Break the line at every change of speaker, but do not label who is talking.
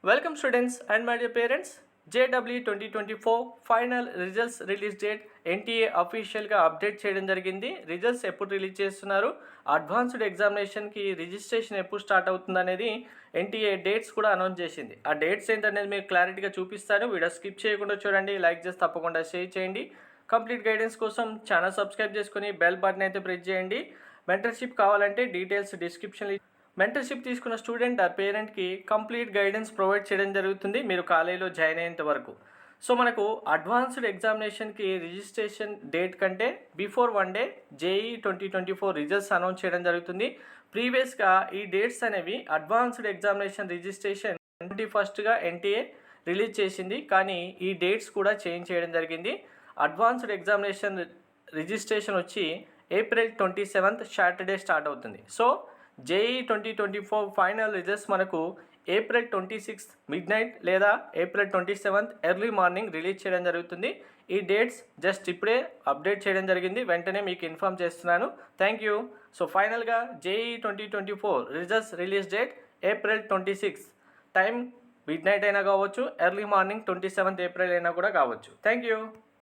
Welcome students and my dear parents. JW 2024 final results release date NTA అఫీషియల్గా update చేయడం జరిగింది. Results ఎప్పుడు release చేస్తున్నారు, అడ్వాన్స్డ్ ఎగ్జామినేషన్కి రిజిస్ట్రేషన్ ఎప్పుడు స్టార్ట్ అవుతుంది అనేది ఎన్టీఏ డేట్స్ కూడా అనౌన్స్ చేసింది. ఆ డేట్స్ ఏంటనేది మీకు క్లారిటీగా చూపిస్తాను. వీడియో స్కిప్ చేయకుండా చూడండి, లైక్ చేసి తప్పకుండా షేర్ చేయండి. కంప్లీట్ గైడెన్స్ కోసం ఛానల్ సబ్స్క్రైబ్ చేసుకొని బెల్ బటన్ అయితే ప్రెస్ చేయండి. మెంటర్షిప్ కావాలంటే డీటెయిల్స్ డిస్క్రిప్షన్లో మెంటర్షిప్ తీసుకున్న స్టూడెంట్ ఆర్ పేరెంట్కి కంప్లీట్ గైడెన్స్ ప్రొవైడ్ చేయడం జరుగుతుంది మీరు కాలేజీలో జాయిన్ అయ్యేంత వరకు. సో మనకు అడ్వాన్స్డ్ ఎగ్జామినేషన్కి రిజిస్ట్రేషన్ డేట్ కంటే before 1 day JEE 2024 results announce చేయడం జరుగుతుంది. ప్రీవియస్గా ఈ డేట్స్ అనేవి అడ్వాన్స్డ్ ఎగ్జామినేషన్ రిజిస్ట్రేషన్ 21గా ఎన్టీఏ రిలీజ్ చేసింది, కానీ ఈ డేట్స్ కూడా చేంజ్ చేయడం జరిగింది. అడ్వాన్స్డ్ ఎగ్జామినేషన్ రిజిస్ట్రేషన్ వచ్చి ఏప్రిల్ 27 సాటర్డే స్టార్ట్ అవుతుంది. సో జేఈ 2024 ఫైనల్ రిజల్ట్స్ మనకు ఏప్రిల్ 26 మిడ్ నైట్ లేదా ఏప్రిల్ 27 ఎర్లీ మార్నింగ్ రిలీజ్ చేయడం జరుగుతుంది. ఈ డేట్స్ జస్ట్ ఇప్పుడే అప్డేట్ చేయడం జరిగింది, వెంటనే మీకు ఇన్ఫామ్ చేస్తున్నాను. Thank you. సో ఫైనల్గా JEE 2024 results release date April 26, time mid night అయినా కావచ్చు, ఎర్లీ మార్నింగ్ 27 ఏప్రిల్ అయినా కూడా కావచ్చు. Thank you.